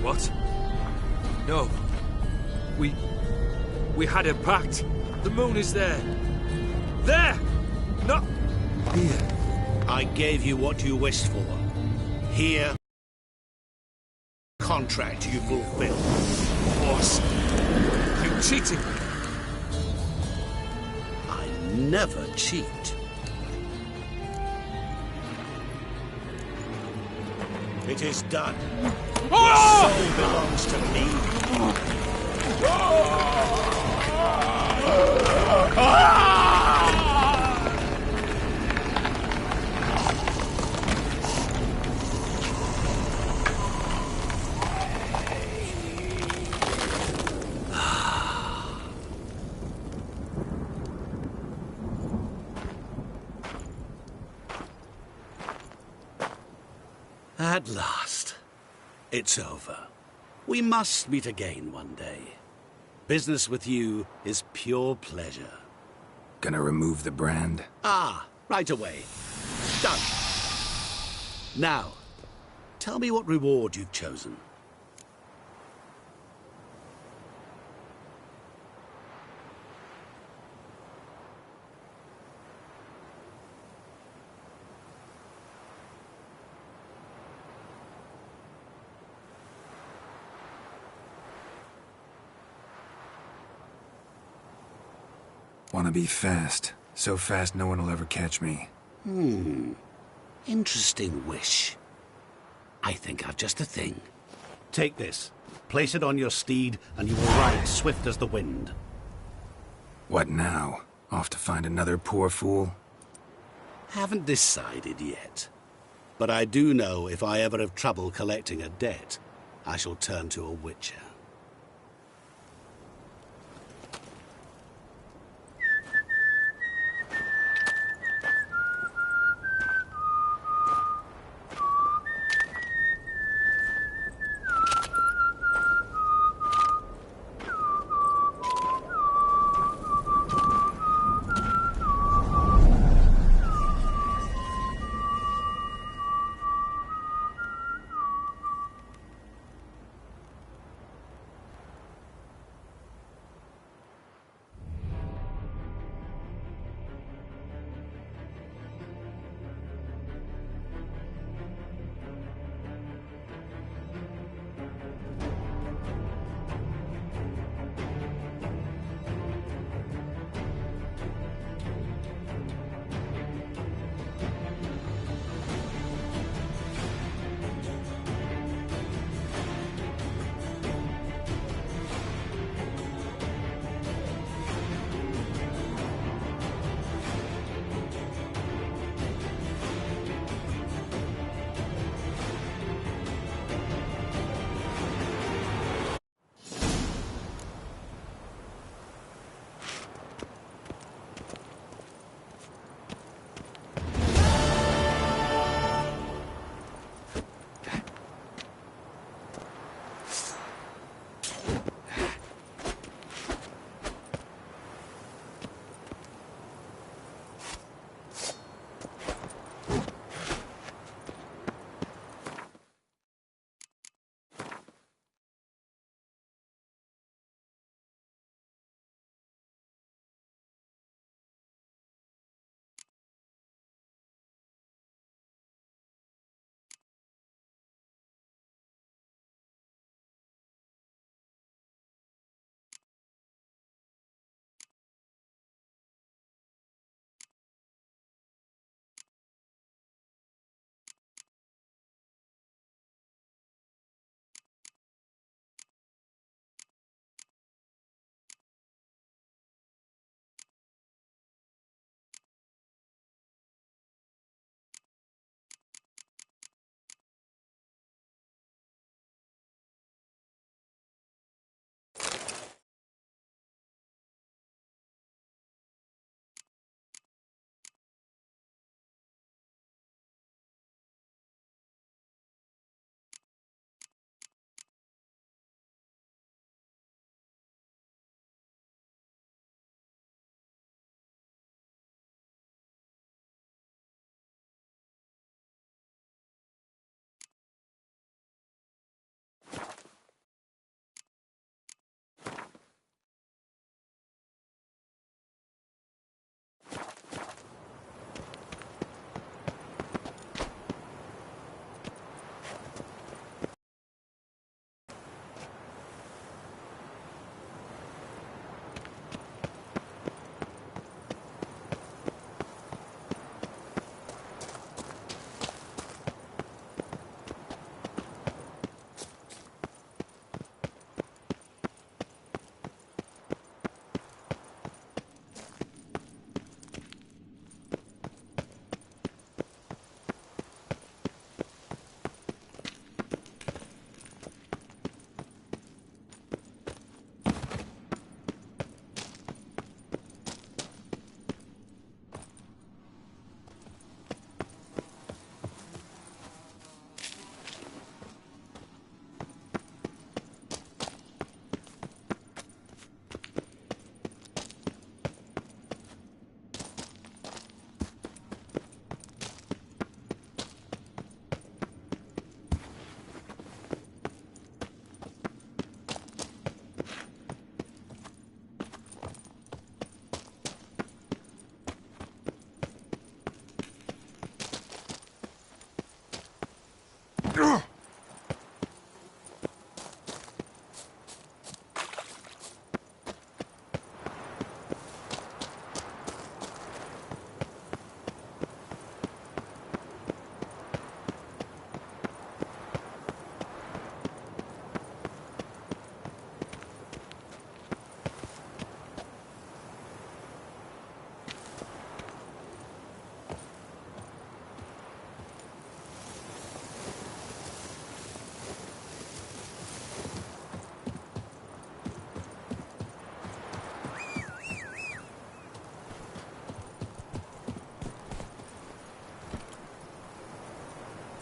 What? No. We had a pact. The moon is there. There! Not here. I gave you what you wished for. Here, contract you fulfill. Boss, you cheating me. I never cheat. It is done. Your soul belongs to me. At last, it's over. We must meet again one day. Business with you is pure pleasure. Gonna remove the brand? Ah, right away. Done. Now, tell me what reward you've chosen. Wanna be fast. So fast no one will ever catch me. Interesting wish. I think I've just the thing. Take this. Place it on your steed, and you will ride swift as the wind. What now? Off to find another poor fool? Haven't decided yet. But I do know if I ever have trouble collecting a debt, I shall turn to a witcher.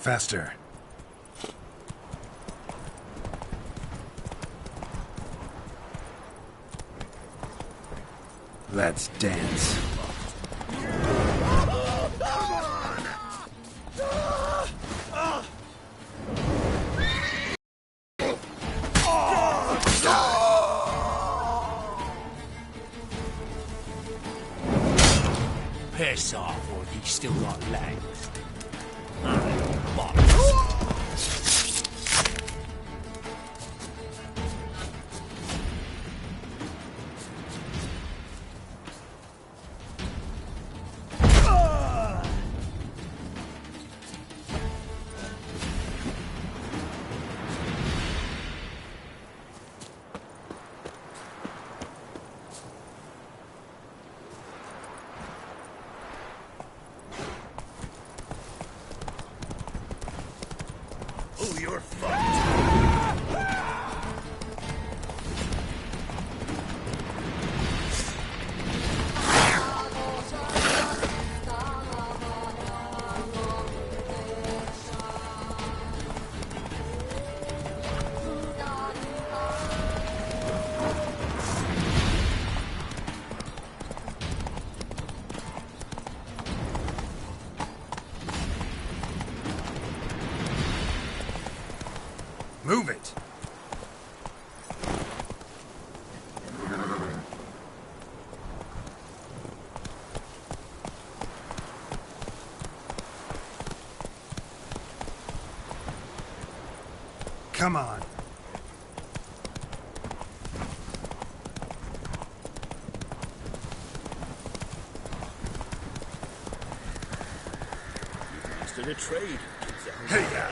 Faster. Let's dance. Piss off, or you still got legs. Oh, you're fucked. Move it! Come on. Mastered a trade. Hey, yeah.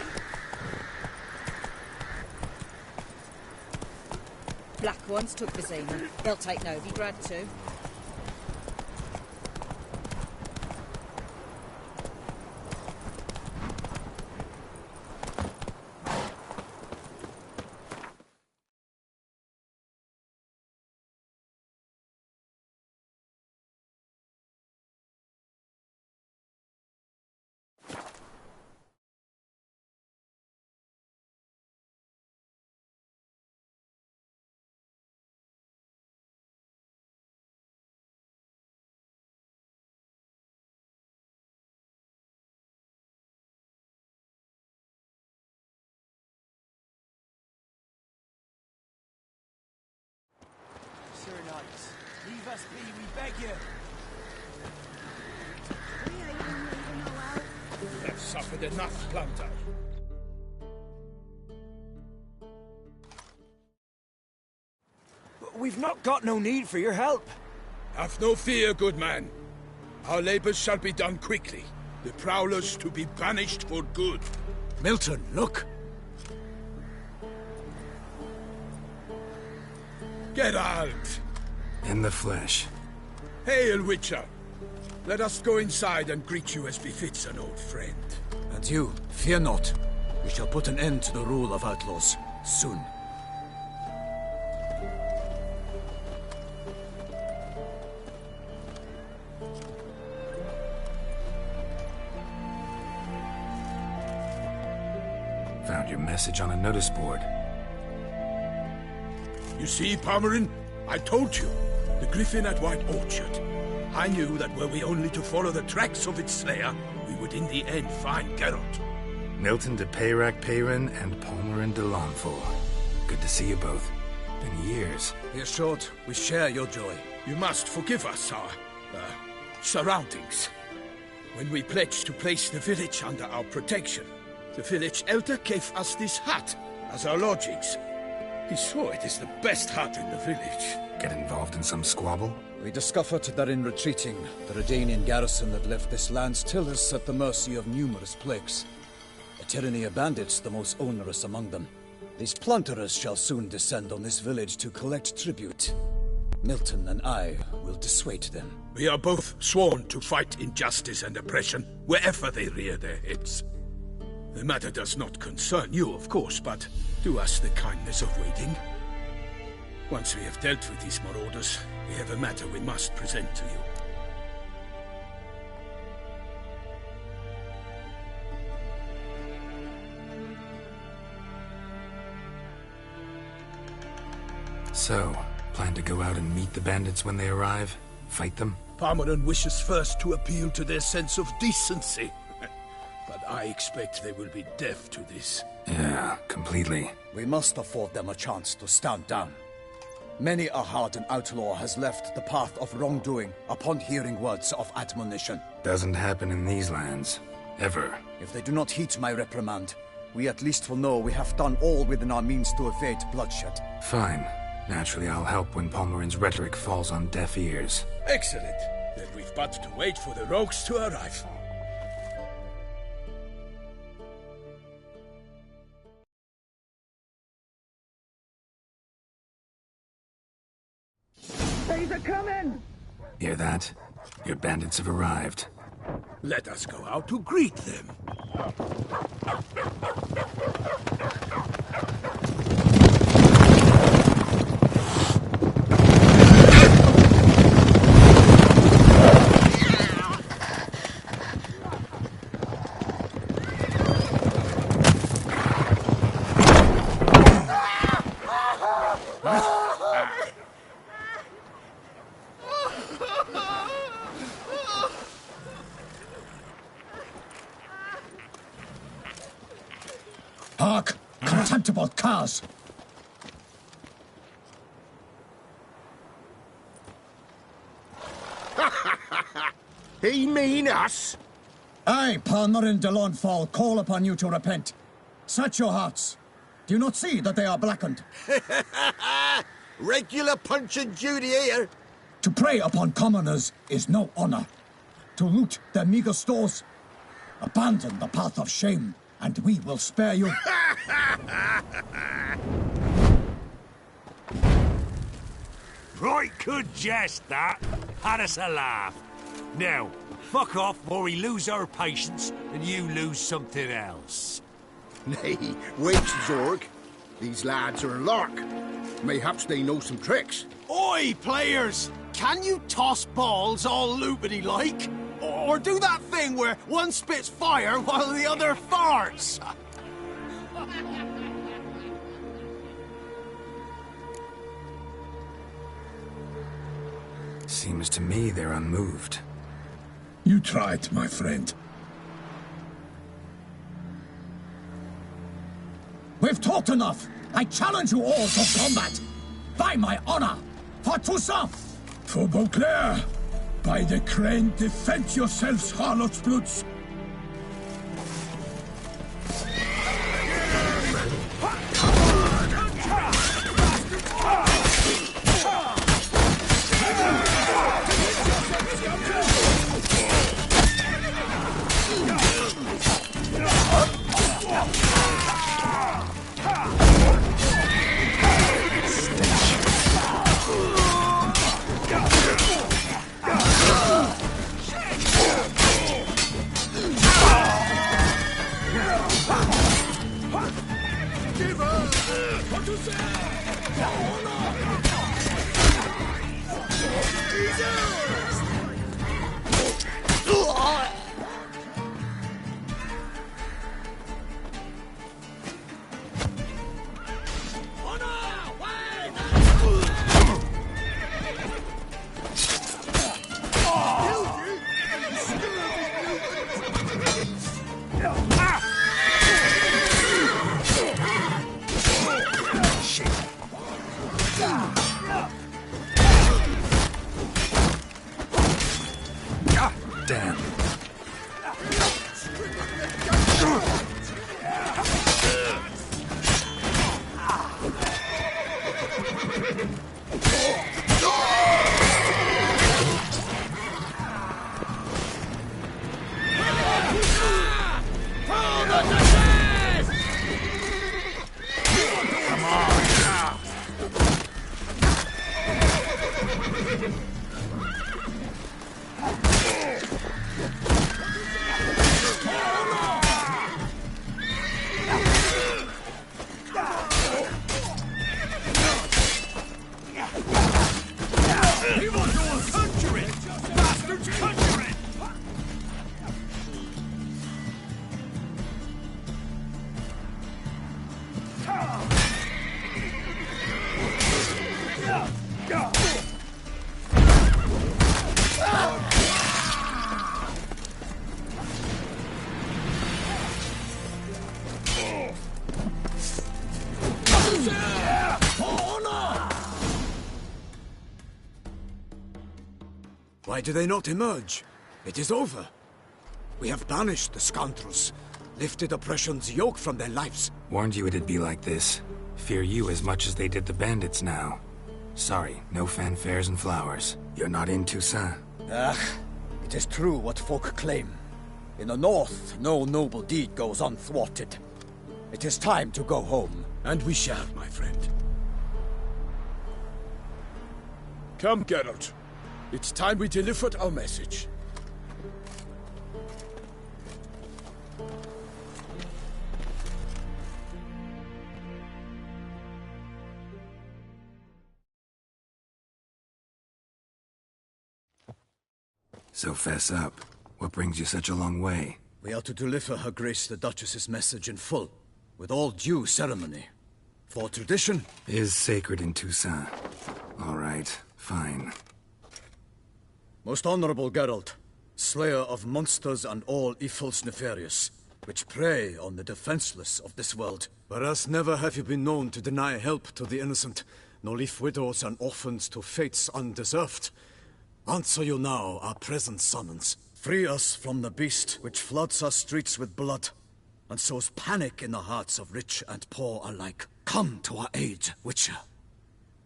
Black ones took Vizima. They'll take Novigrad too. Sir Knights, leave us be, we beg you. We have suffered enough plunder. We've not got no need for your help. Have no fear, good man. Our labors shall be done quickly. The prowlers to be banished for good. Milton, look. Geralt! In the flesh. Hail, Witcher! Let us go inside and greet you as befits an old friend. And you, fear not. We shall put an end to the rule of outlaws, soon. Found your message on a notice board. You see, Palmerin? I told you. The griffin at White Orchard. I knew that were we only to follow the tracks of its slayer, we would in the end find Geralt. Milton de Peyrac Peyrin and Palmerin de Longfall. Good to see you both. Been years. Be assured, we share your joy. You must forgive us our, surroundings. When we pledged to place the village under our protection, the village elder gave us this hut as our lodgings. He swore it is the best hut in the village. Get involved in some squabble? We discovered that in retreating, the Redanian garrison that left this land still is at the mercy of numerous plagues. A tyranny of bandits, the most onerous among them. These plunderers shall soon descend on this village to collect tribute. Milton and I will dissuade them. We are both sworn to fight injustice and oppression wherever they rear their heads. The matter does not concern you, of course, but do us the kindness of waiting. Once we have dealt with these marauders, we have a matter we must present to you. So, plan to go out and meet the bandits when they arrive? Fight them? Palmerin wishes first to appeal to their sense of decency. But I expect they will be deaf to this. Yeah, completely. We must afford them a chance to stand down. Many a hardened outlaw has left the path of wrongdoing upon hearing words of admonition. Doesn't happen in these lands. Ever. If they do not heed my reprimand, we at least will know we have done all within our means to evade bloodshed. Fine. Naturally, I'll help when Palmerin's rhetoric falls on deaf ears. Excellent. Then we've but to wait for the rogues to arrive. Hear that? Your bandits have arrived. Let us go out to greet them. Hark! Contemptible curs! He mean us? I, Palmerin de Launfal, call upon you to repent. Search your hearts. Do you not see that they are blackened? Regular Punch and Judy here. To prey upon commoners is no honor. To loot their meager stores, abandon the path of shame, and we will spare you. Right good jest, that. Had us a laugh. Now, fuck off or we lose our patience and you lose something else. Nay, wait, Zorg. These lads are a lark. Mayhaps they know some tricks. Oi, players! Can you toss balls all loopity-like? Or do that thing where one spits fire while the other farts? Seems to me they're unmoved. You tried, my friend. We've talked enough. I challenge you all to combat. By my honor, for Toussaint! For Beauclair! By the crane, defend yourselves, harlots' bloods! Damn. Why do they not emerge? It is over. We have banished the scoundrels, lifted oppression's yoke from their lives. Warned you it'd be like this. Fear you as much as they did the bandits now. Sorry, no fanfares and flowers. You're not in Toussaint. It is true what folk claim. In the north, no noble deed goes unthwarted. It is time to go home. And we shall, my friend. Come, Geralt. It's time we delivered our message. So fess up. What brings you such a long way? We are to deliver Her Grace the Duchess's message in full, with all due ceremony. For tradition is sacred in Toussaint. All right, fine. Most honorable Geralt, slayer of monsters and all evils nefarious, which prey on the defenseless of this world. Whereas never have you been known to deny help to the innocent, nor leave widows and orphans to fates undeserved. Answer you now our present summons. Free us from the beast which floods our streets with blood, and sows panic in the hearts of rich and poor alike. Come to our aid, Witcher.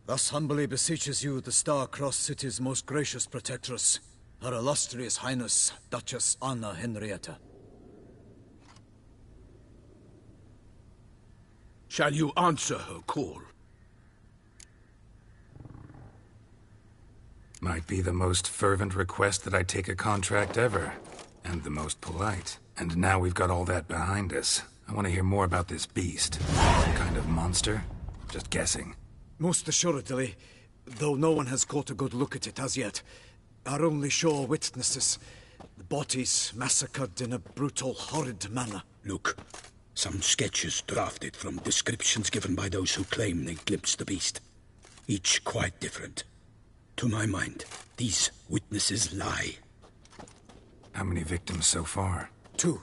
Thus humbly beseeches you the Star-Crossed City's most gracious protectress, Her Illustrious Highness, Duchess Anna Henrietta. Shall you answer her call? Might be the most fervent request that I take a contract ever. And the most polite. And now we've got all that behind us. I want to hear more about this beast. Some kind of monster? Just guessing. Most assuredly, though no one has caught a good look at it as yet. Our only sure witnesses. The bodies massacred in a brutal, horrid manner. Look, some sketches drafted from descriptions given by those who claim they glimpsed the beast. Each quite different. To my mind, these witnesses lie. How many victims so far? 2.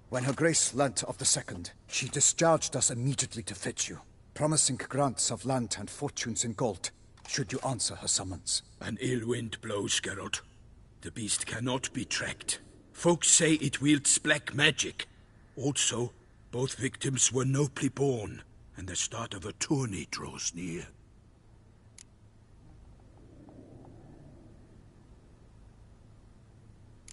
When Her Grace learnt of the second, she discharged us immediately to fetch you, promising grants of land and fortunes in gold, should you answer her summons. An ill wind blows, Geralt. The beast cannot be tracked. Folks say it wields black magic. Also, both victims were nobly born, and the start of a tourney draws near.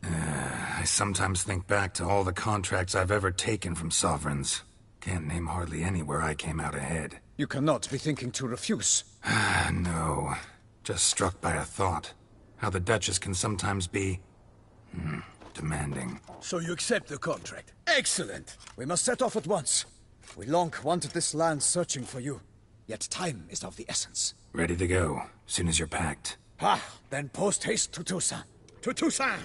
I sometimes think back to all the contracts I've ever taken from sovereigns. Can't name hardly any where I came out ahead. You cannot be thinking to refuse. No. Just struck by a thought. How the Duchess can sometimes be... demanding. So you accept the contract? Excellent! We must set off at once. We long wanted this land searching for you. Yet time is of the essence. Ready to go, soon as you're packed. Then post-haste to Toussaint. To Toussaint!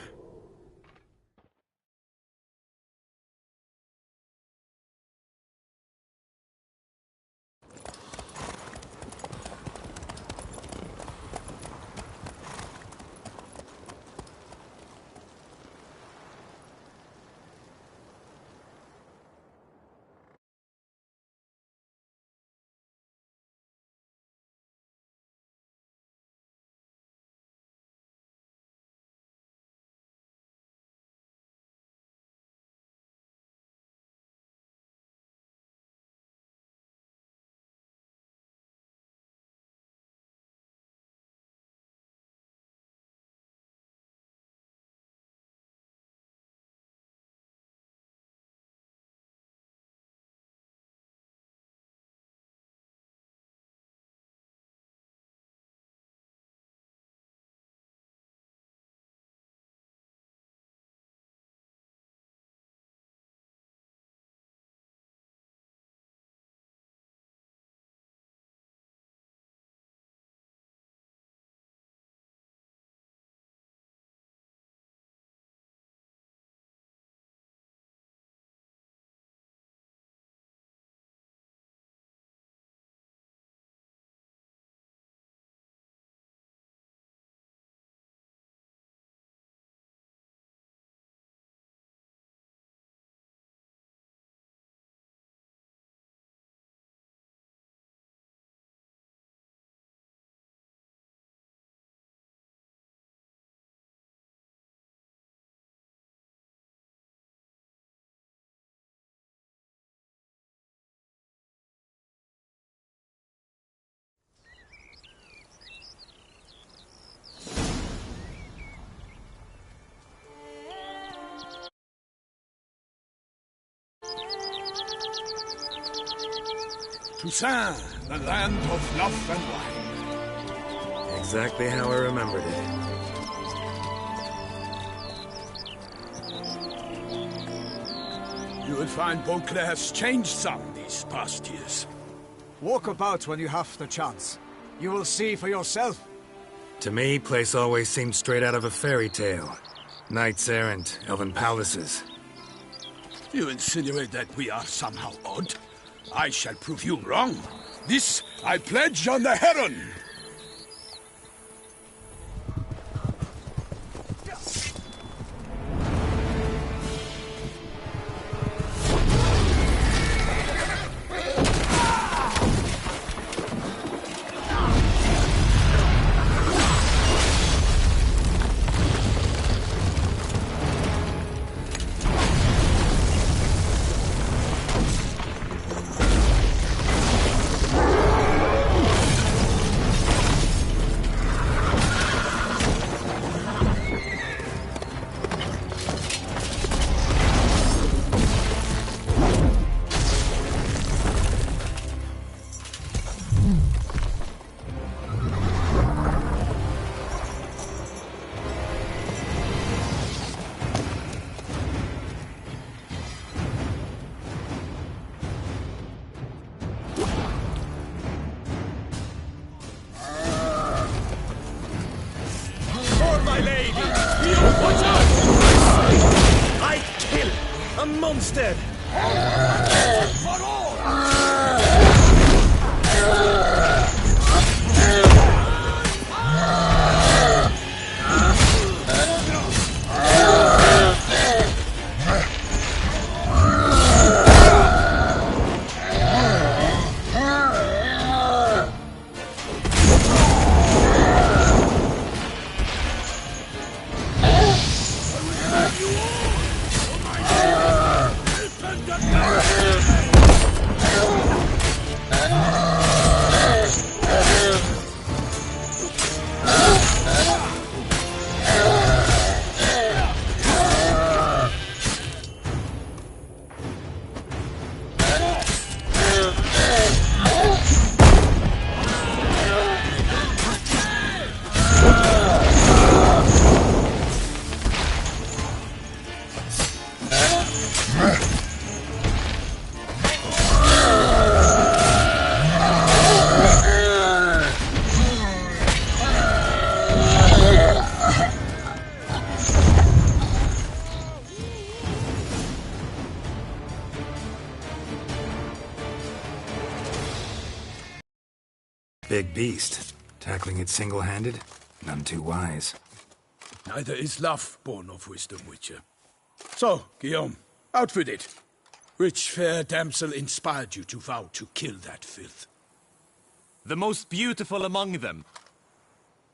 Toussaint, the land of love and wine. Exactly how I remembered it. You will find Beauclair's changed some these past years. Walk about when you have the chance. You will see for yourself. To me, place always seemed straight out of a fairy tale. Knights errant, elven palaces. You insinuate that we are somehow odd? I shall prove you wrong. This I pledge on the Heron. Monster! Big beast. Tackling it single-handed? None too wise. Neither is love born of wisdom, Witcher. So, Guillaume, out with it. Which fair damsel inspired you to vow to kill that filth? The most beautiful among them.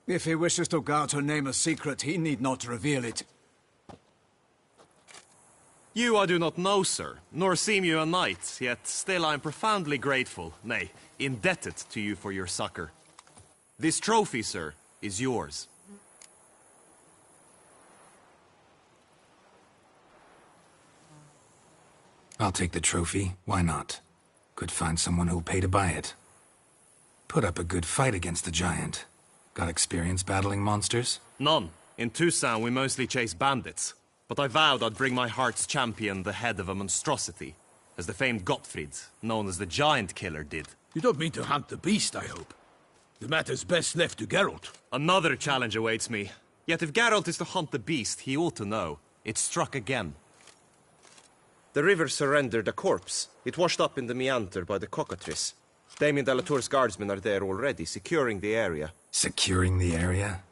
If he wishes to guard her name a secret, he need not reveal it. You I do not know, sir, nor seem you a knight, yet still I am profoundly grateful, nay, indebted to you for your succor. This trophy, sir, is yours. I'll take the trophy, why not? Could find someone who'll pay to buy it. Put up a good fight against the giant. Got experience battling monsters? None. In Toussaint we mostly chase bandits. But I vowed I'd bring my heart's champion the head of a monstrosity, as the famed Gottfried, known as the Giant Killer, did. You don't mean to hunt the beast, I hope. The matter's best left to Geralt. Another challenge awaits me. Yet if Geralt is to hunt the beast, he ought to know. It struck again. The river surrendered a corpse. It washed up in the meander by the cockatrice. Damien de la Tour's guardsmen are there already, securing the area. Securing the area?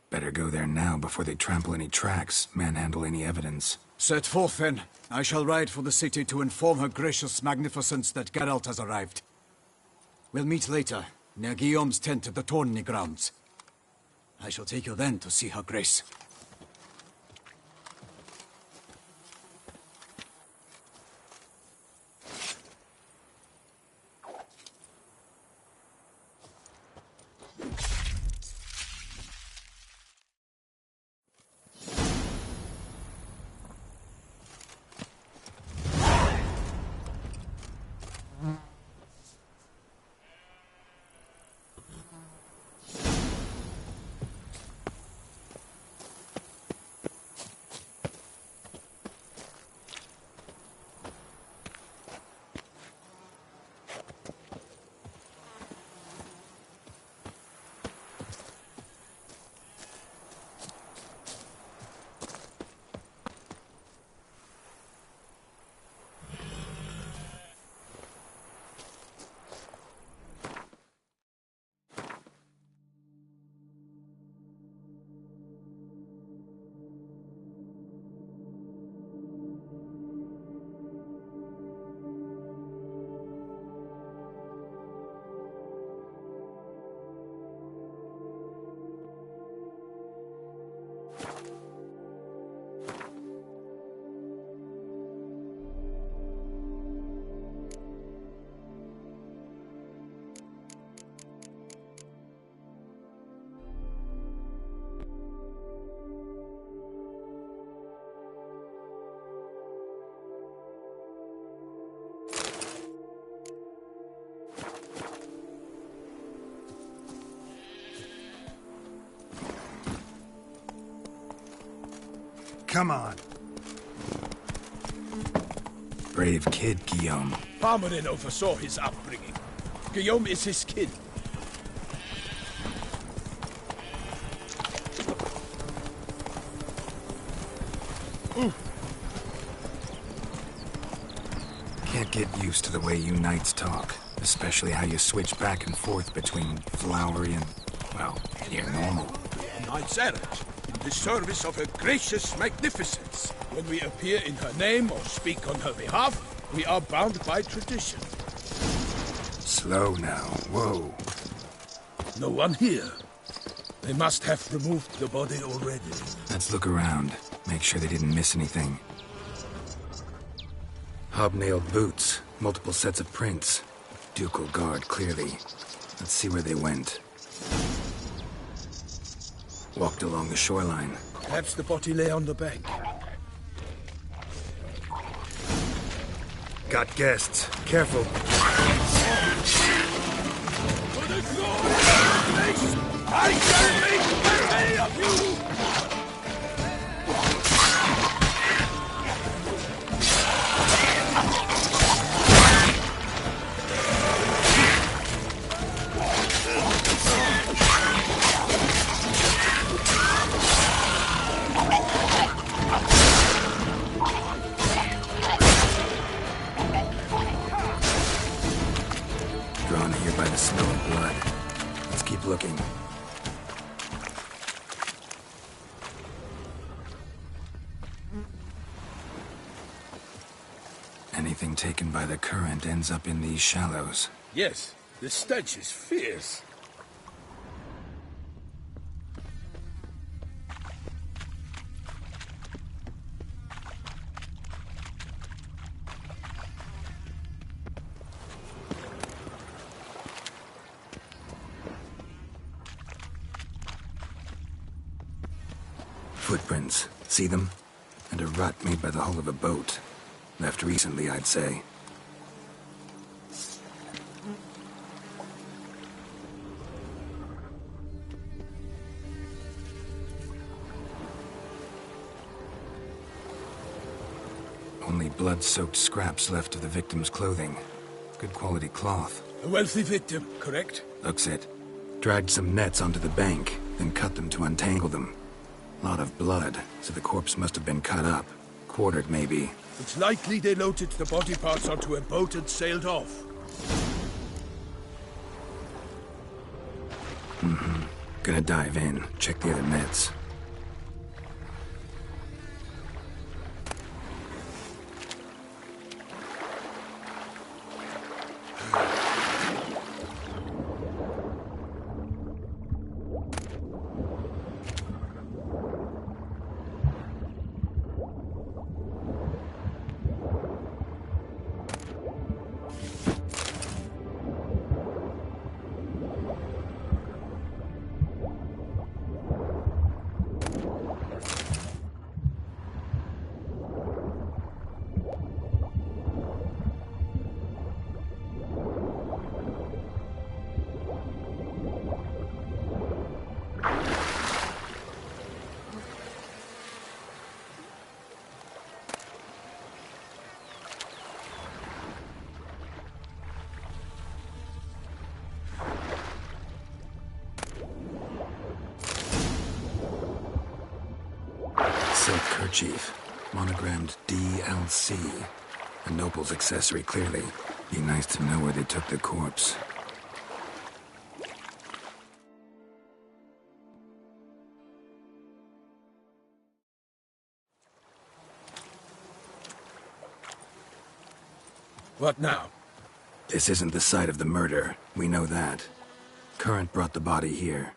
Better go there now before they trample any tracks, manhandle any evidence. Set forth, then. I shall ride for the city to inform her gracious magnificence that Geralt has arrived. We'll meet later, near Guillaume's tent at the tourney grounds. I shall take you then to see her grace. come on. Brave kid, Guillaume. Parmarin oversaw his upbringing. Guillaume is his kin. Can't get used to the way you knights talk. Especially how you switch back and forth between flowery and, well, near normal. Knights errant, in the service of her gracious magnificence. When we appear in her name or speak on her behalf, we are bound by tradition. Slow now, whoa. No one here. They must have removed the body already. Let's look around. Make sure they didn't miss anything. Hobnailed boots, multiple sets of prints. Ducal guard, clearly. Let's see where they went. Walked along the shoreline. Perhaps the body lay on the bank. Got guests. Careful. I shall make many of you! Drawn here by the smell of blood. Let's keep looking. Anything taken by the current ends up in these shallows. Yes, the stench is fierce. Footprints. See them? And a rut made by the hull of a boat. Left recently, I'd say. Only blood-soaked scraps left of the victim's clothing. Good quality cloth. A wealthy victim, correct? Looks it. Dragged some nets onto the bank, then cut them to untangle them. Lot of blood, so the corpse must have been cut up. Quartered, maybe. It's likely they loaded the body parts onto a boat and sailed off. Gonna dive in, check the other nets. Silk kerchief, monogrammed DLC. A noble's accessory, clearly. Be nice to know where they took the corpse. What now? This isn't the site of the murder. We know that. Current brought the body here.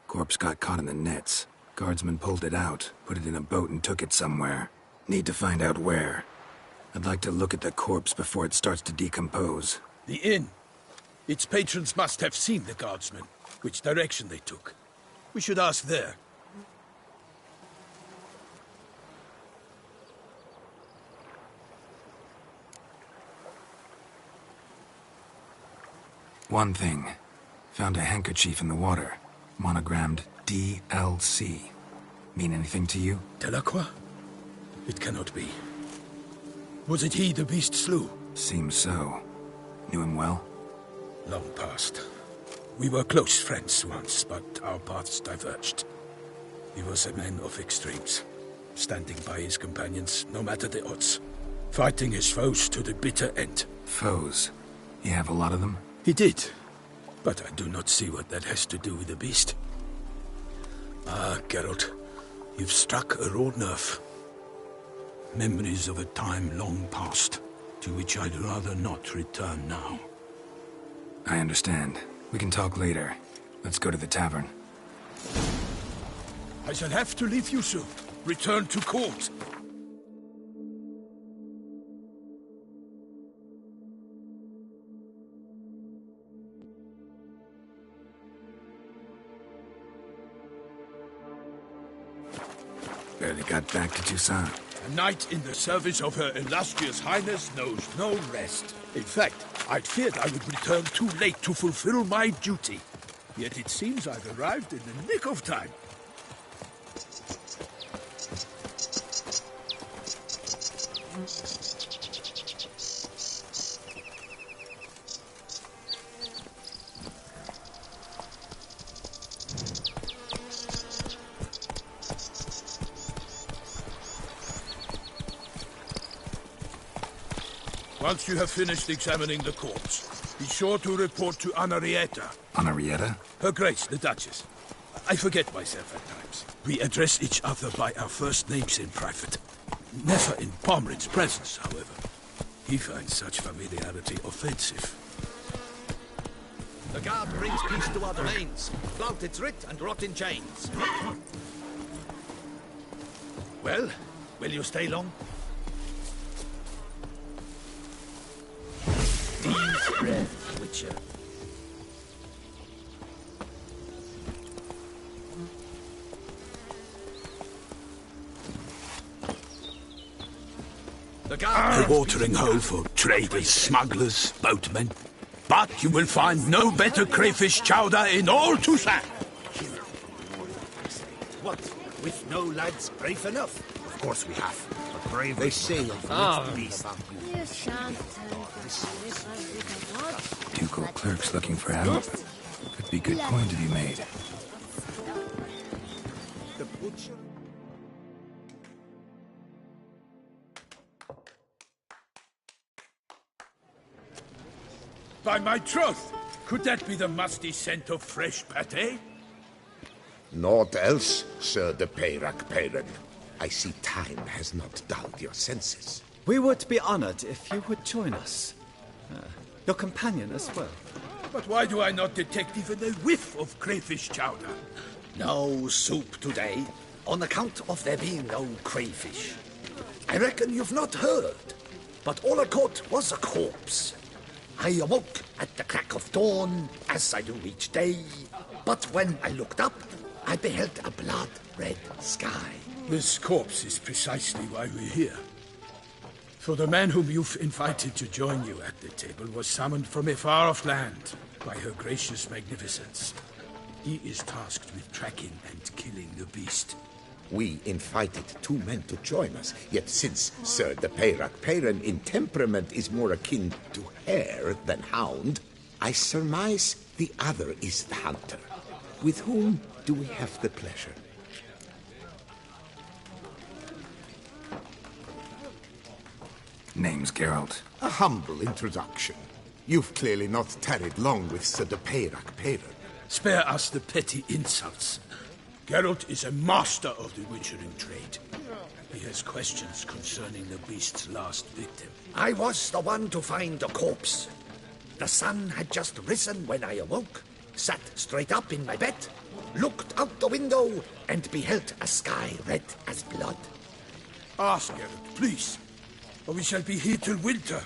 Corpse got caught in the nets. Guardsmen pulled it out, put it in a boat and took it somewhere. Need to find out where. I'd like to look at the corpse before it starts to decompose. The inn. Its patrons must have seen the guardsmen, which direction they took. We should ask there. One thing. Found a handkerchief in the water. Monogrammed DLC. Mean anything to you? Delacroix? It cannot be. Was it he the beast slew? Seems so. Knew him well? Long past. We were close friends once, but our paths diverged. He was a man of extremes, standing by his companions, no matter the odds. Fighting his foes to the bitter end. Foes? You have a lot of them? He did. But I do not see what that has to do with the beast. Ah, Geralt, you've struck a raw nerve. Memories of a time long past, to which I'd rather not return now. I understand. We can talk later. Let's go to the tavern. I shall have to leave you soon. Return to court. Barely got back to Toussaint. A knight in the service of Her Illustrious Highness knows no rest. In fact, I'd feared I would return too late to fulfill my duty. Yet it seems I've arrived in the nick of time. Once you have finished examining the corpse, be sure to report to Anarietta. Anarietta? Her Grace, the Duchess. I forget myself at times. We address each other by our first names in private. Never in Pomrin's presence, however. He finds such familiarity offensive. The guard brings peace to our domains. Flout its writ and rot in chains. Well, will you stay long? Deep breath, Witcher. A watering hole for traders, smugglers, boatmen. But you will find no better crayfish chowder in all Toussaint. What? With no lads brave enough? Of course we have. But brave They say of beast. Ducal clerks looking for help. Could be good coin to be made. The butcher. By my troth, could that be the musty scent of fresh pâté? Naught else, Sir de Peyrac-Peyran. I see time has not dulled your senses. We would be honored if you would join us. Your companion as well. But why do I not detect even a whiff of crayfish chowder? No soup today, on account of there being no crayfish. I reckon you've not heard, but all I caught was a corpse. I awoke at the crack of dawn, as I do each day, but when I looked up, I beheld a blood-red sky. This corpse is precisely why we're here. For the man whom you've invited to join you at the table was summoned from a far-off land by her gracious magnificence. He is tasked with tracking and killing the beast. We invited two men to join us, yet since Sir de Peyrac-Peyran in temperament is more akin to hare than hound, I surmise the other is the hunter. With whom do we have the pleasure? Name's Geralt. A humble introduction. You've clearly not tarried long with Sir de Peyrac-Peyran. Spare us the petty insults. Geralt is a master of the witchering trade. He has questions concerning the beast's last victim. I was the one to find the corpse. The sun had just risen when I awoke, sat straight up in my bed, looked out the window, and beheld a sky red as blood. Ask Geralt, please, or we shall be here till winter.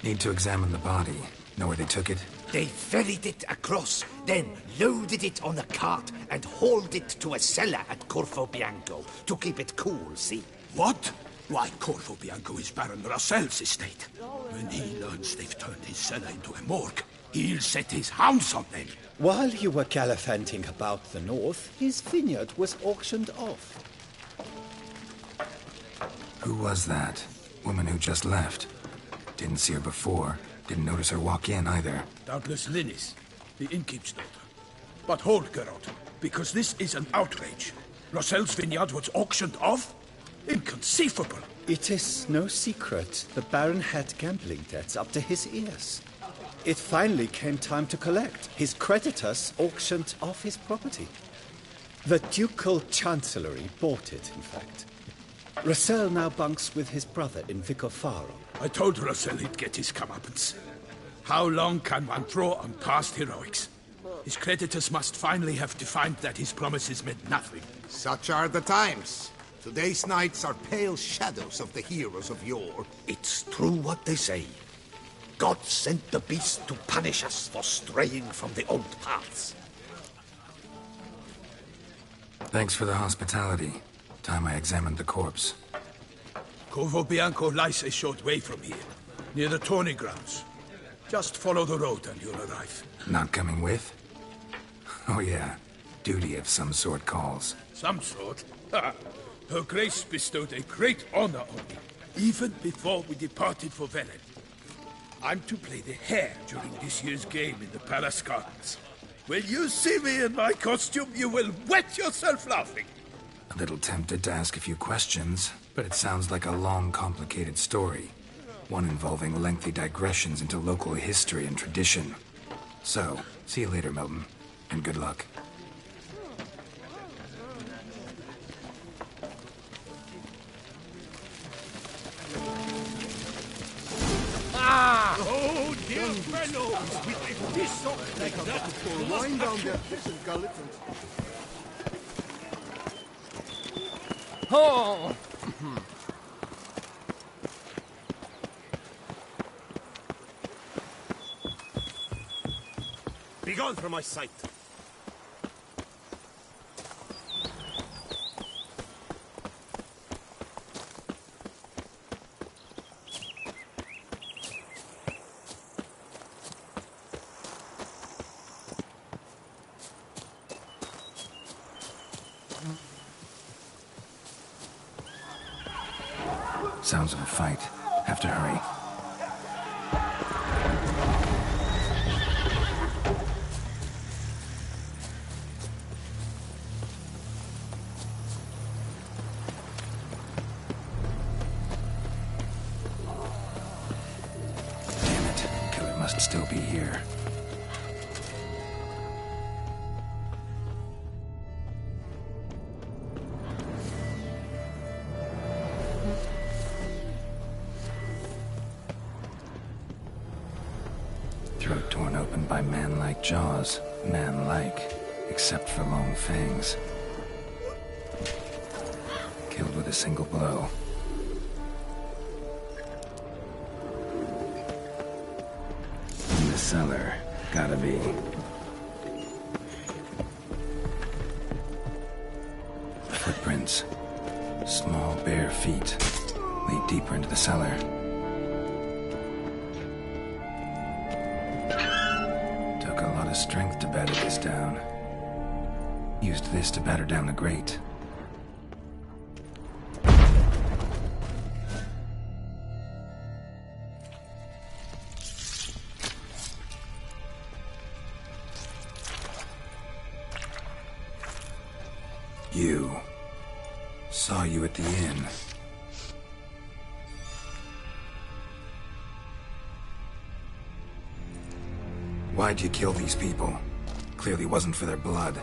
Need to examine the body. Know where they took it? They ferried it across, then loaded it on a cart and hauled it to a cellar at Corvo Bianco to keep it cool, see? What? Why, Corvo Bianco is Baron Russell's estate. When he learns they've turned his cellar into a morgue, He'll set his hounds on them. While you were gallivanting about the north, his vineyard was auctioned off. Who was that? Woman who just left. Didn't see her before. Didn't notice her walk in either. Doubtless Linnis, the innkeep's daughter. But hold, Geralt, because this is an outrage. Rossel's vineyard was auctioned off? Inconceivable. It is no secret the Baron had gambling debts up to his ears. It finally came time to collect. His creditors auctioned off his property. The Ducal Chancellery bought it, in fact. Rossel now bunks with his brother in Vicofaro. I told Rossel he'd get his comeuppance. How long can one draw on past heroics? His creditors must finally have defined that his promises meant nothing. Such are the times. Today's knights are pale shadows of the heroes of yore. It's true what they say. God sent the beast to punish us for straying from the old paths. Thanks for the hospitality. Time I examined the corpse. Corvo Bianco lies a short way from here, near the tourney grounds. Just follow the road and you'll arrive. Not coming with? Oh yeah, duty of some sort calls. Some sort? Ha! Her Grace bestowed a great honor on me, even before we departed for Velen. I'm to play the hare during this year's game in the palace gardens. When you see me in my costume, you will wet yourself laughing. A little tempted to ask a few questions, but it sounds like a long, complicated story. One involving lengthy digressions into local history and tradition. So, see you later, Milton, and good luck. Ah! Oh, dear fellows! With this sort like that, For wine down their peasant gullets and... Oh! Begone from my sight! Sounds of a fight. Have to hurry. Damn it. Killer must still be here. Throat torn open by man-like jaws. Man-like, except for long fangs. Killed with a single blow. In the cellar. Gotta be. Footprints. Small, bare feet. Lead deeper into the cellar. Strength to batter this down. Used this to batter down the grate. You. Saw you at the inn. Why'd you kill these people? Clearly wasn't for their blood.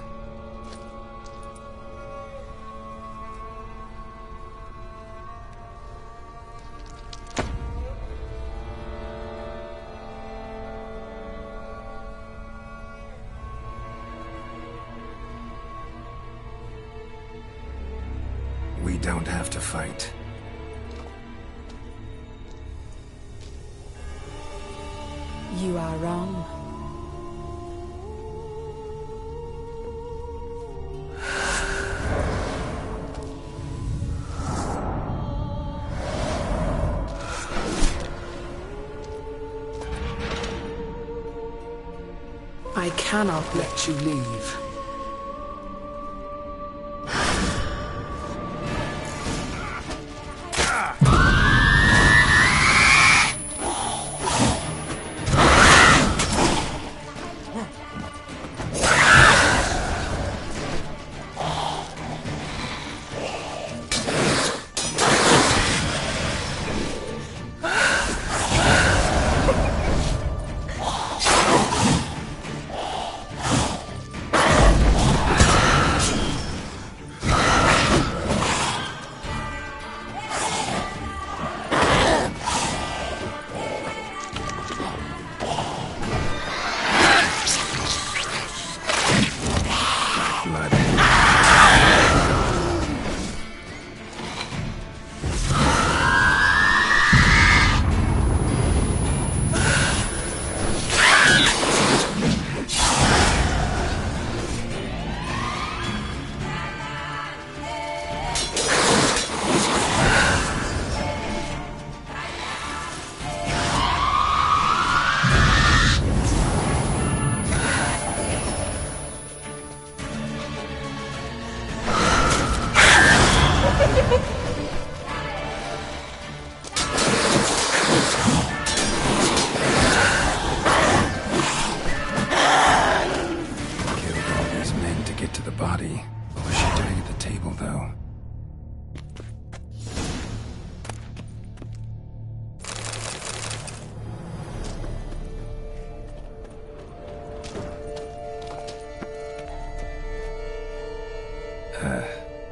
We don't have to fight. You are wrong. I cannot let you leave.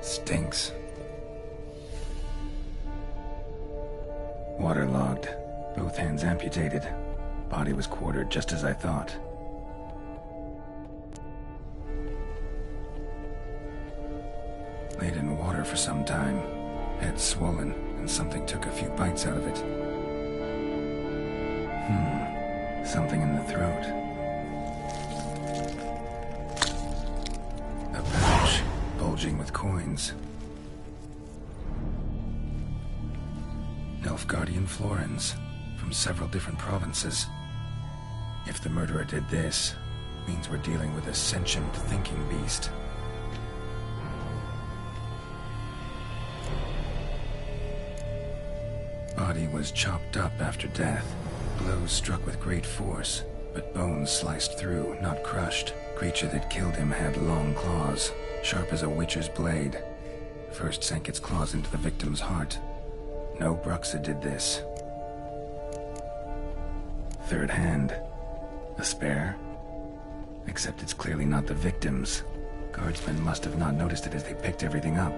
Stinks. Waterlogged. Both hands amputated. Body was quartered just as I thought. Laid in water for some time. Head swollen, and something took a few bites out of it. Something in the throat. A pouch, bulging with coins. Nilfgaardian florins, from several different provinces. If the murderer did this, means we're dealing with a sentient thinking beast. Body was chopped up after death. Blows struck with great force, but bones sliced through, not crushed. Creature that killed him had long claws, sharp as a witcher's blade. First sank its claws into the victim's heart. No Bruxa did this. Third hand. A spare? Except it's clearly not the victim's. Guardsmen must have not noticed it as they picked everything up.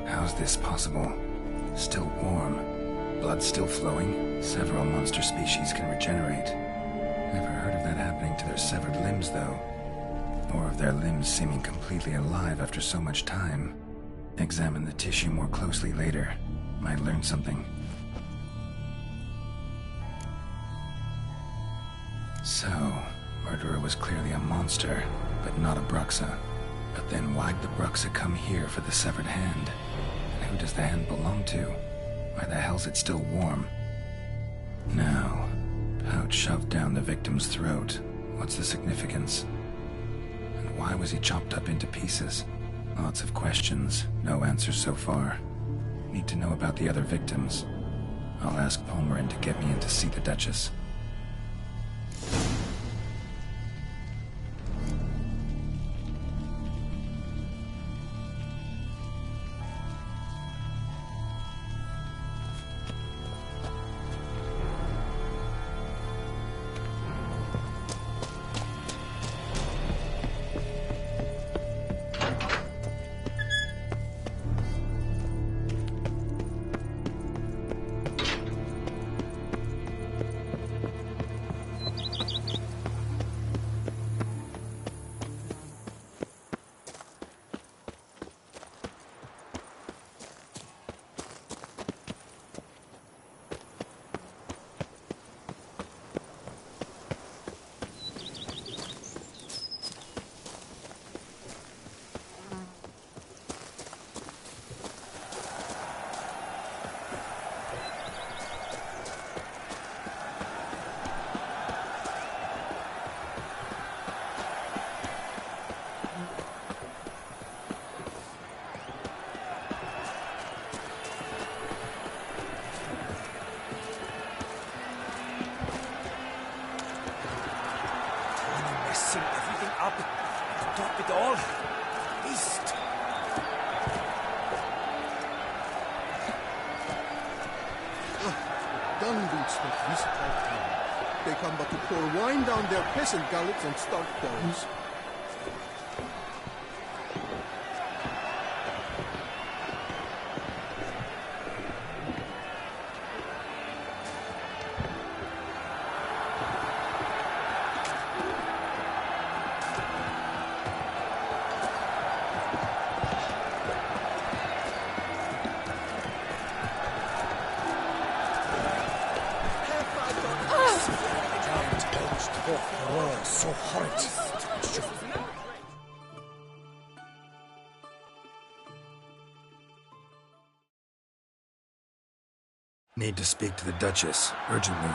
How's this possible? Still warm. Blood still flowing. Several monster species can regenerate. Never heard of that happening to their severed limbs, though. Or of their limbs seeming completely alive after so much time. Examine the tissue more closely later. Might learn something. So, murderer was clearly a monster, but not a Bruxa. But then why'd the Bruxa come here for the severed hand? And who does the hand belong to? Why the hell's it still warm? Now, pouch shoved down the victim's throat. What's the significance? And why was he chopped up into pieces? Lots of questions, no answers so far. Need to know about the other victims. I'll ask Palmerin to get me in to see the Duchess. visit our town. They come but to pour wine down their peasant gullets and start quarrels. So horrid. Need to speak to the Duchess, urgently.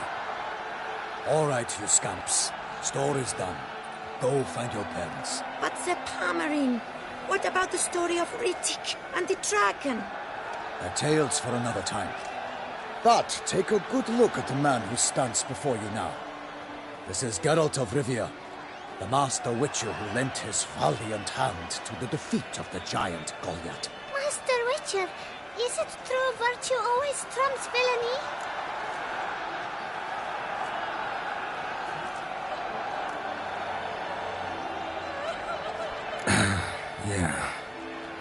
All right, you scamps. Store is done. Go find your parents. But the Palmerine, what about the story of Rittik and the dragon? They're tales for another time. But take a good look at the man who stands before you now. This is Geralt of Rivia, the master witcher who lent his valiant hand to the defeat of the giant Goliath. Master Witcher, is it true virtue always trumps villainy? Yeah,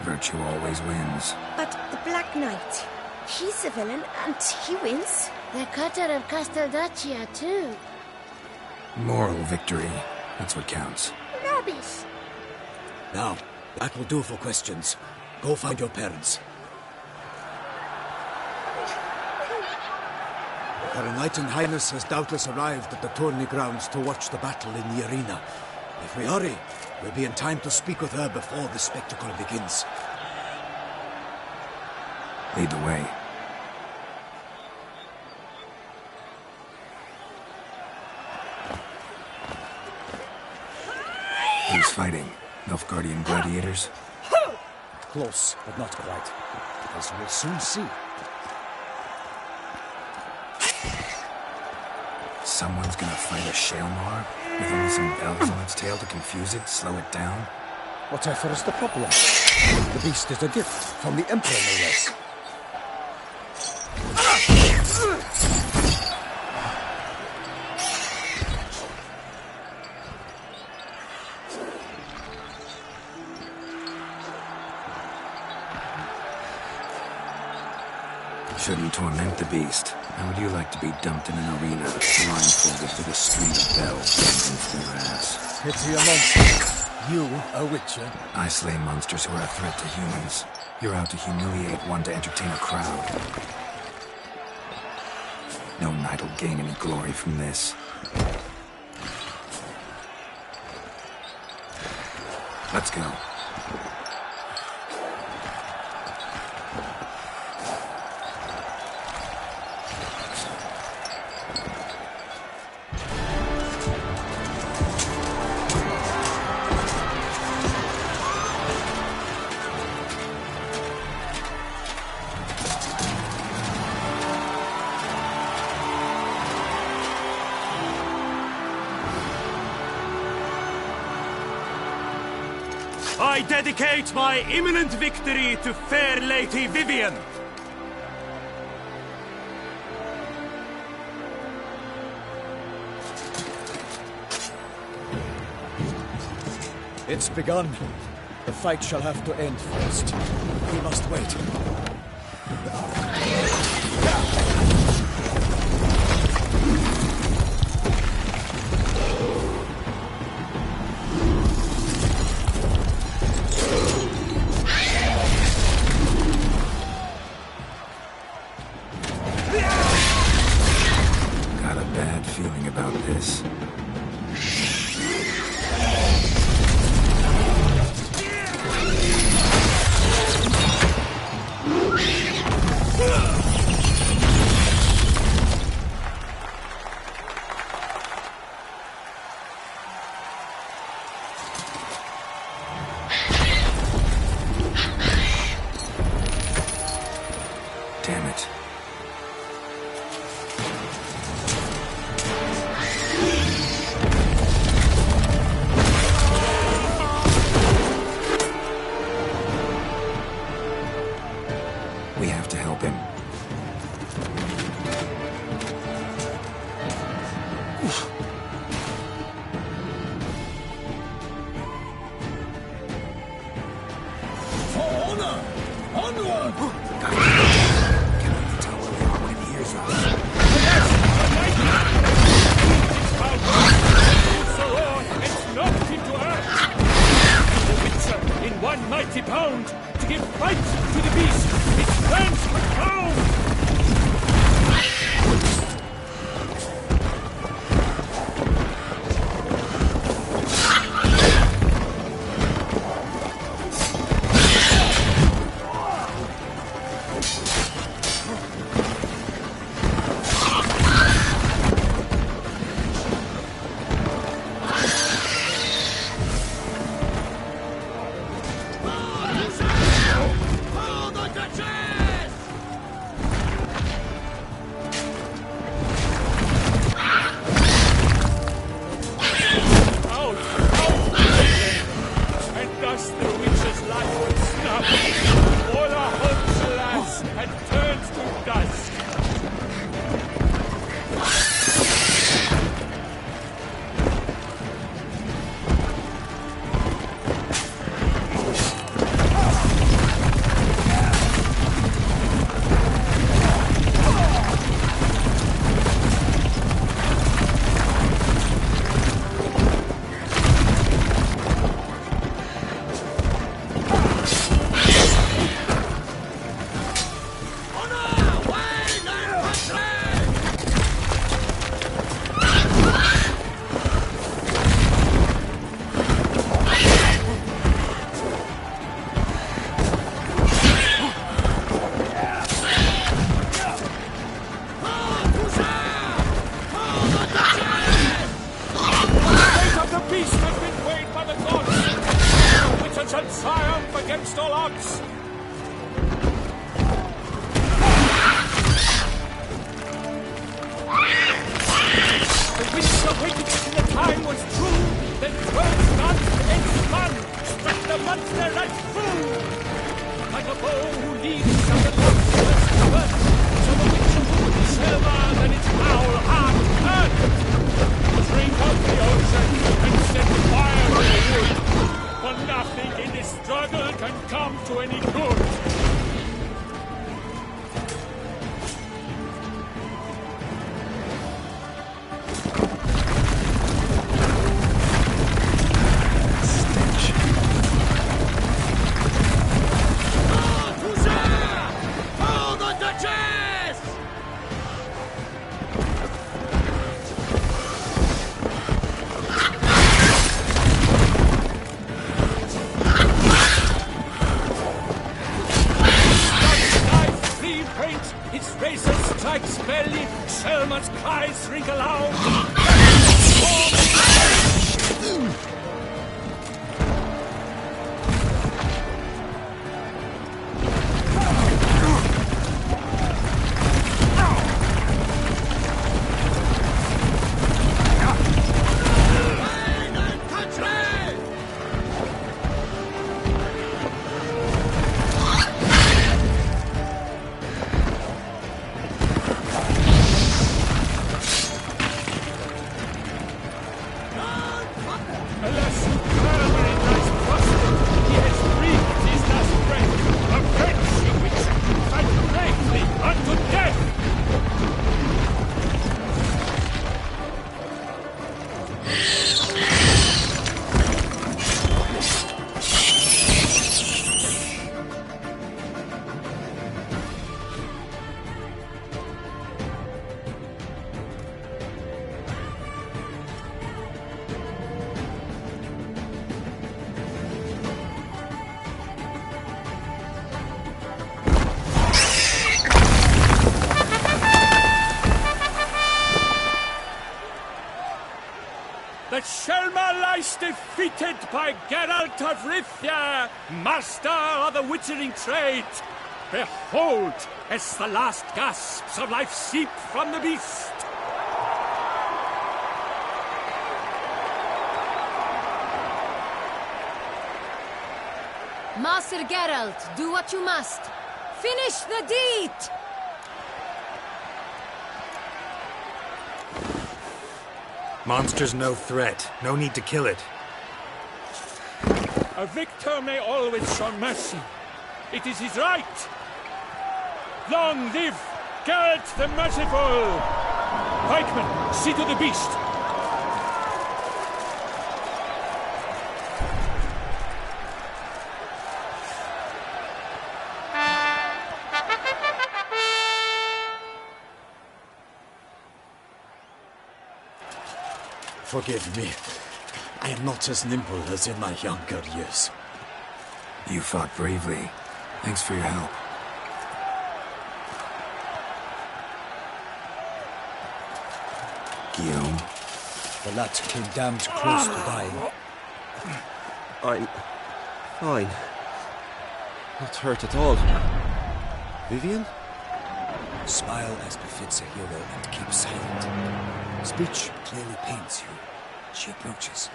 virtue always wins. But the Black Knight, he's a villain and he wins. The cutter of Casteldacia too. Moral victory, that's what counts. Rubbish. Now, that will do for questions. Go find your parents. Her Enlightened Highness has doubtless arrived at the tourney grounds to watch the battle in the arena. If we hurry, we'll be in time to speak with her before the spectacle begins. Lead the way. Who's fighting? Nilfgaardian gladiators? Close, but not quite. As we'll soon see. Someone's gonna fight a Shaelmar with only some bells on its tail to confuse it, slow it down? Whatever is the problem? The beast is a gift from the Emperor, no less. Shouldn't torment the beast. How would you like to be dumped in an arena, blindfolded with a string of bells through your ass? Pity a monster. You, a witcher? I slay monsters who are a threat to humans. You're out to humiliate one to entertain a crowd. No knight will gain any glory from this. Let's go. I dedicate my imminent victory to fair Lady Vivian. It's begun. The fight shall have to end first. We must wait. Got a bad feeling about this. Damn it. For honor! Onward! Cannot tell where we are when it hears us. In one mighty pound, to give fight to the beast, it stands profound! The Shelma lies defeated by Geralt of Rivia, master of the witchering trade. Behold, as the last gasps of life seep from the beast. Master Geralt, do what you must. Finish the deed! Monster's no threat. No need to kill it. A victor may always show mercy. It is his right. Long live Geralt the Merciful! Pikeman, see to the beast. Forgive me. I am not as nimble as in my younger years. You fought bravely. Thanks for your help. Guillaume. The lad came damned close to dying. I'm fine. Not hurt at all. Vivian? Smile as befits a hero and keep silent. Speech clearly pains you. She approaches.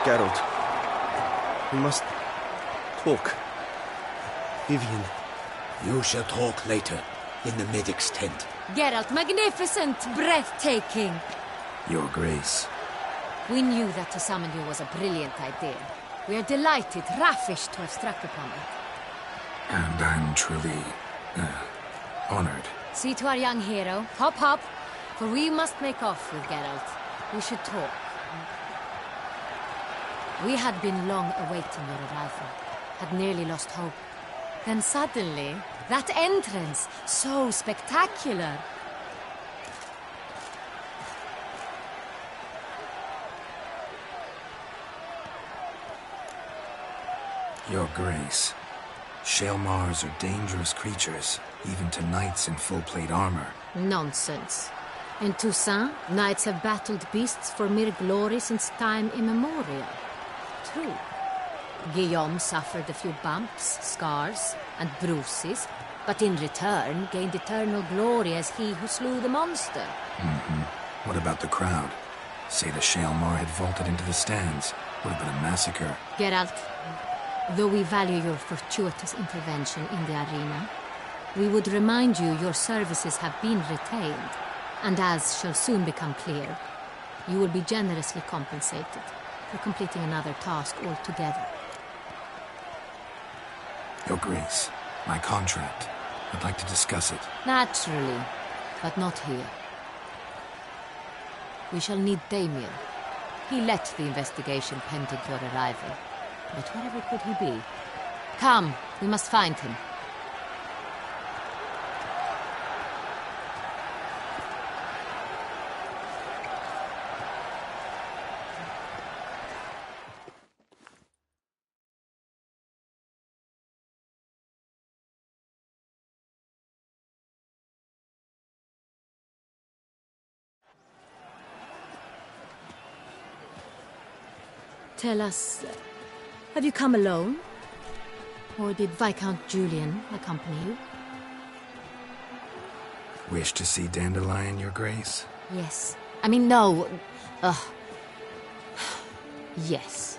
Geralt. We must talk. Vivian. You shall talk later, in the medic's tent. Geralt, magnificent, breathtaking. Your Grace. We knew that to summon you was a brilliant idea. We are delighted, ravished to have struck upon it. And I'm truly, honored. See to our young hero. Hop, hop. For we must make off with Geralt. We should talk. We had been long awaiting your arrival. Had nearly lost hope. Then suddenly, that entrance, so spectacular. Your Grace. Shaelmars are dangerous creatures, even to knights in full-plate armor. Nonsense. In Toussaint, knights have battled beasts for mere glory since time immemorial. True. Guillaume suffered a few bumps, scars, and bruises, but in return gained eternal glory as he who slew the monster. What about the crowd? Say the Shaelmar had vaulted into the stands. Would have been a massacre. Geralt, though we value your fortuitous intervention in the arena, we would remind you your services have been retained, and as shall soon become clear, you will be generously compensated for completing another task altogether. Your Grace, my contract. I'd like to discuss it. Naturally, but not here. We shall need Damien. He led the investigation pending your arrival. But wherever could he be? Come, we must find him. Tell us, have you come alone? Or did Viscount Julian accompany you? Wish to see Dandelion, Your Grace? Yes. I mean, no. Yes.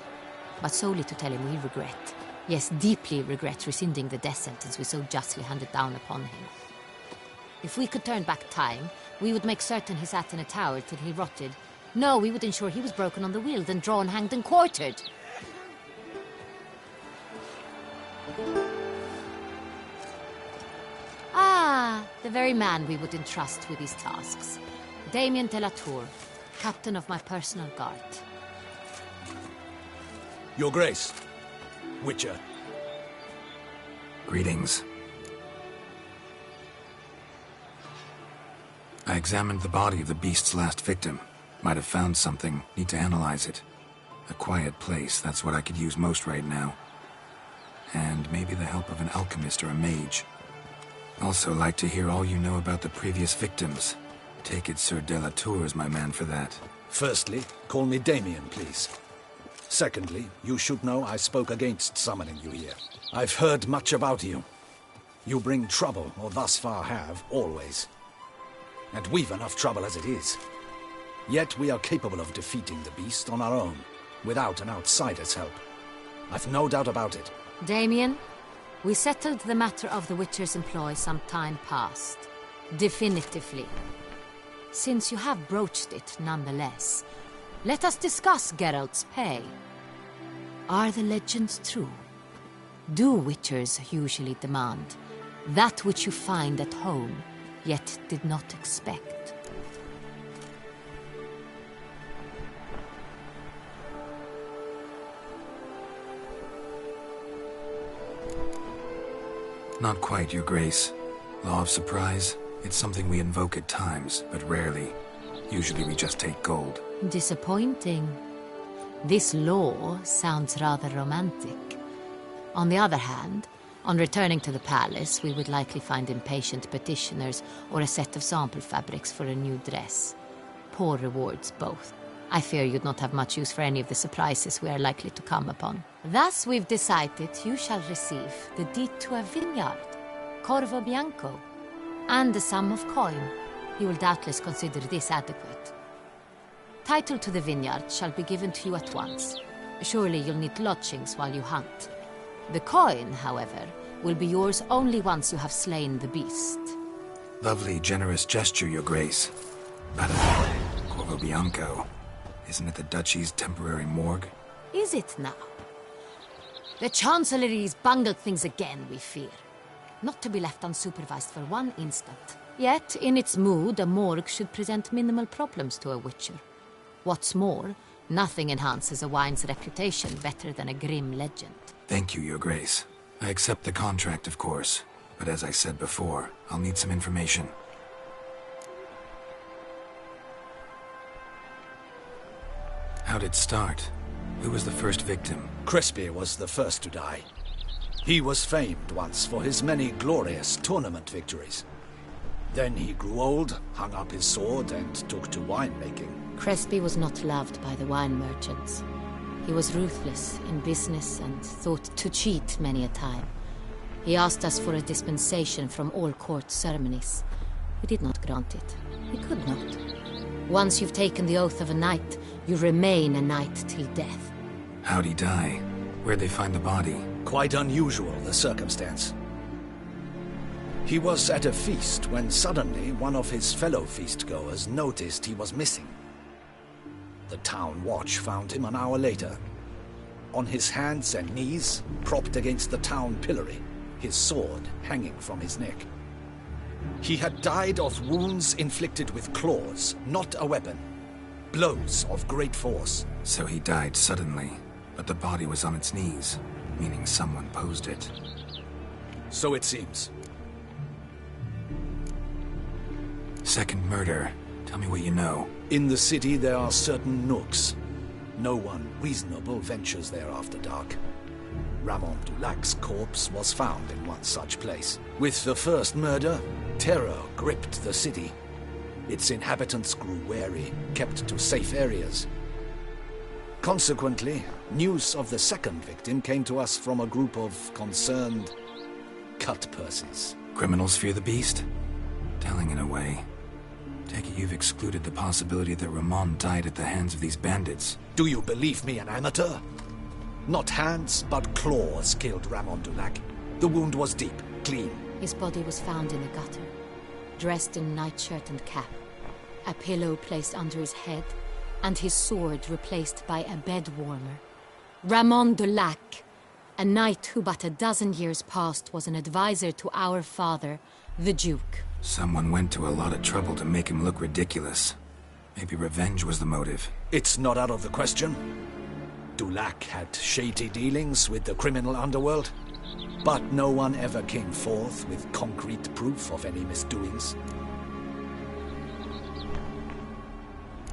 But solely to tell him we regret. Yes, deeply regret rescinding the death sentence we so justly handed down upon him. If we could turn back time, we would make certain he sat in a tower till he rotted. No, we would ensure he was broken on the wheel, then drawn, hanged, and quartered. Ah, the very man we would entrust with these tasks. Damien de la Tour, captain of my personal guard. Your Grace. Witcher. Greetings. I examined the body of the beast's last victim. Might have found something. Need to analyze it. A quiet place, that's what I could use most right now. And maybe the help of an alchemist or a mage. Also like to hear all you know about the previous victims. Take it Sir de la Tour is my man for that. Firstly, call me Damien, please. Secondly, you should know I spoke against summoning you here. I've heard much about you. You bring trouble, or thus far have, always. And we've enough trouble as it is. Yet we are capable of defeating the beast on our own, without an outsider's help. I've no doubt about it. Damien, We settled the matter of the Witcher's employ some time past. Definitively. Since you have broached it nonetheless, let us discuss Geralt's pay. Are the legends true? Do Witchers usually demand that which you find at home, yet did not expect? Not quite, Your Grace. Law of surprise, it's something we invoke at times, but rarely. Usually we just take gold. Disappointing. This law sounds rather romantic. On the other hand, on returning to the palace, we would likely find impatient petitioners or a set of sample fabrics for a new dress. Poor rewards, both. I fear you'd not have much use for any of the surprises we are likely to come upon. Thus, we've decided you shall receive the deed to a vineyard, Corvo Bianco, and a sum of coin. You will doubtless consider this adequate. Title to the vineyard shall be given to you at once. Surely you'll need lodgings while you hunt. The coin, however, will be yours only once you have slain the beast. Lovely, generous gesture, Your Grace. But, Corvo Bianco, isn't it the Duchy's temporary morgue? Is it now? The Chancellery's bungled things again, we fear. Not to be left unsupervised for one instant. Yet, in its mood, a morgue should present minimal problems to a Witcher. What's more, nothing enhances a wine's reputation better than a grim legend. Thank you, Your Grace. I accept the contract, of course. But as I said before, I'll need some information. How'd it start? Who was the first victim? Crespi was the first to die. He was famed once for his many glorious tournament victories. Then he grew old, hung up his sword, and took to winemaking. Crespi was not loved by the wine merchants. He was ruthless in business and thought to cheat many a time. He asked us for a dispensation from all court ceremonies. We did not grant it. We could not. Once you've taken the oath of a knight, you remain a knight till death. How'd he die? Where'd they find the body? Quite unusual, the circumstance. He was at a feast when suddenly one of his fellow feastgoers noticed he was missing. The town watch found him an hour later. On his hands and knees, propped against the town pillory, his sword hanging from his neck. He had died of wounds inflicted with claws, not a weapon. Blows of great force. So he died suddenly, but the body was on its knees, meaning someone posed it. So it seems. Second murder. Tell me what you know. In the city there are certain nooks. No one reasonable ventures there after dark. Ramon Dulac's corpse was found in one such place. With the first murder, terror gripped the city. Its inhabitants grew wary, kept to safe areas. Consequently, news of the second victim came to us from a group of concerned cut-purses. Criminals fear the beast? Telling in a way. Take it you've excluded the possibility that Ramon died at the hands of these bandits. Do you believe me, an amateur? Not hands, but claws killed Ramon Dulac. The wound was deep, clean. His body was found in a gutter, dressed in nightshirt and cap, a pillow placed under his head, and his sword replaced by a bed warmer. Ramon Dulac, a knight who but a dozen years past was an advisor to our father, the Duke. Someone went to a lot of trouble to make him look ridiculous. Maybe revenge was the motive. It's not out of the question. Dulac had shady dealings with the criminal underworld, but no one ever came forth with concrete proof of any misdoings.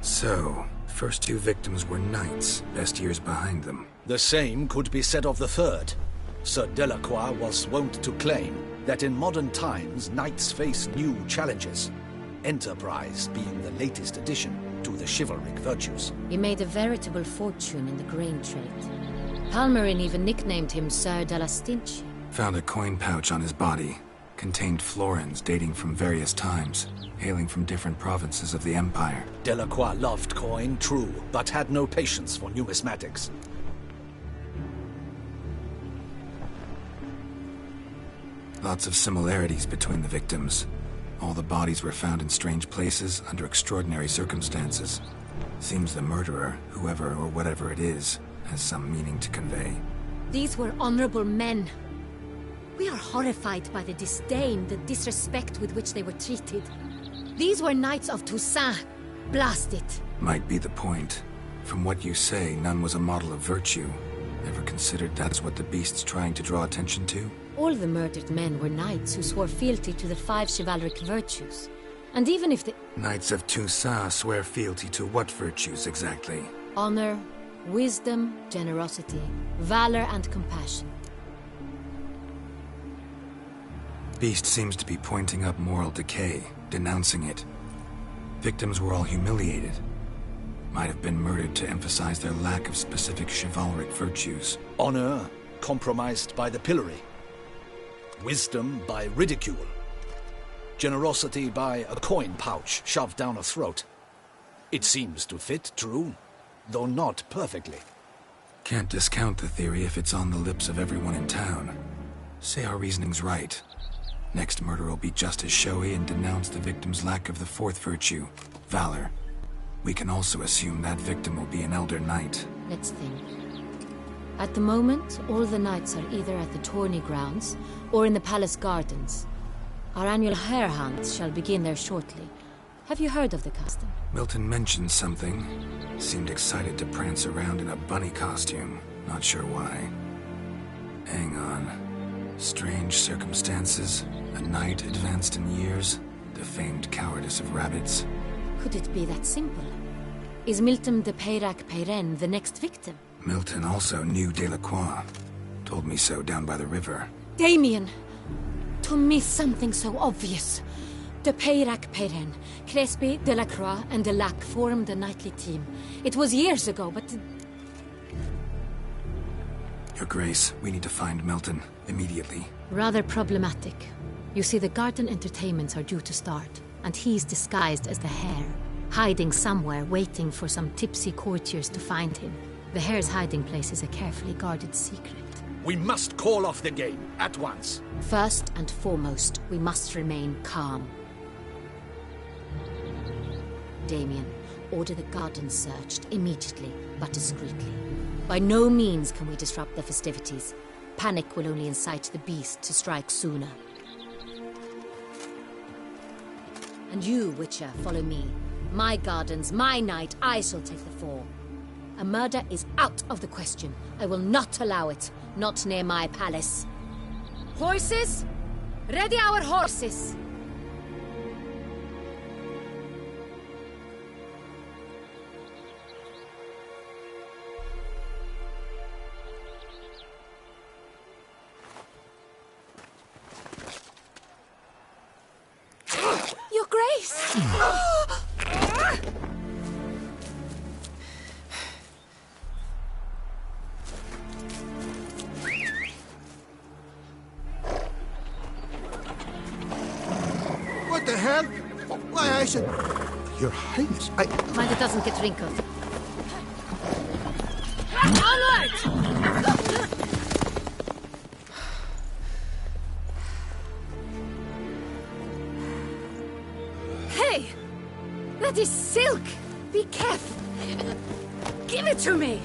So, first two victims were knights, best years behind them. The same could be said of the third. Sir Delacroix was wont to claim that in modern times knights face new challenges, enterprise being the latest addition to the chivalric virtues. He made a veritable fortune in the grain trade. Palmerin even nicknamed him Sir de la Stinche. Found a coin pouch on his body. Contained florins dating from various times, hailing from different provinces of the Empire. Delacroix loved coin, true, but had no patience for numismatics. Lots of similarities between the victims. All the bodies were found in strange places under extraordinary circumstances. Seems the murderer, whoever or whatever it is, has some meaning to convey. These were honorable men. We are horrified by the disdain, the disrespect with which they were treated. These were knights of Toussaint. Blast it. Might be the point. From what you say, none was a model of virtue. Ever considered that's what the beast's trying to draw attention to? All the murdered men were knights who swore fealty to the 5 chivalric virtues. And even if the... Knights of Toussaint swear fealty to what virtues exactly? Honor, wisdom, generosity, valor and compassion. Beast seems to be pointing up moral decay, denouncing it. Victims were all humiliated. Might have been murdered to emphasize their lack of specific chivalric virtues. Honor compromised by the pillory. Wisdom by ridicule. Generosity by a coin pouch shoved down a throat. It seems to fit, true, though not perfectly. Can't discount the theory if it's on the lips of everyone in town. Say our reasoning's right. Next murder will be just as showy and denounce the victim's lack of the 4th virtue, valor. We can also assume that victim will be an elder knight. Let's think. At the moment, all the knights are either at the tourney grounds or in the palace gardens. Our annual hare hunt shall begin there shortly. Have you heard of the custom? Milton mentioned something. Seemed excited to prance around in a bunny costume. Not sure why. Hang on. Strange circumstances. A knight advanced in years. The famed cowardice of rabbits. Could it be that simple? Is Milton de Peyrac-Peyren the next victim? Milton also knew Delacroix. Told me so down by the river. Damien! To miss something so obvious. De Peyrac-Peyren, Crespi, Delacroix, and Delac formed a knightly team. It was years ago, but... Your Grace, we need to find Milton. Immediately. Rather problematic. You see, the garden entertainments are due to start, and he's disguised as the hare, hiding somewhere, waiting for some tipsy courtiers to find him. The hare's hiding place is a carefully guarded secret. We must call off the game, at once. First and foremost, we must remain calm. Damien, order the garden searched immediately, but discreetly. By no means can we disrupt the festivities. Panic will only incite the beast to strike sooner. And you, Witcher, follow me. My gardens, my night, I shall take the fall. A murder is out of the question. I will not allow it. Not near my palace. Horses? Ready our horses! Your Grace! What the hell? Why, I said... Your Highness, Mind it doesn't get wrinkled. Onward! Hey! That is silk! Be careful! Give it to me!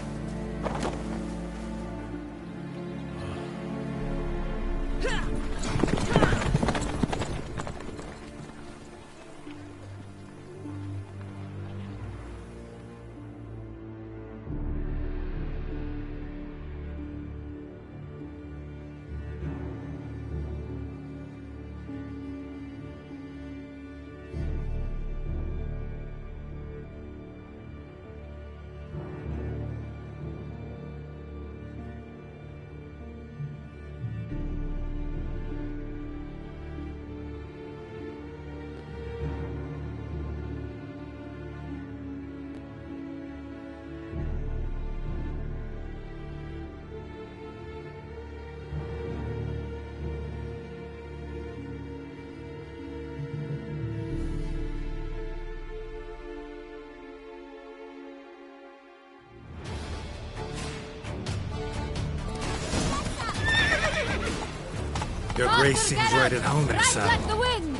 Your grace seems right at home Right inside. like the wind!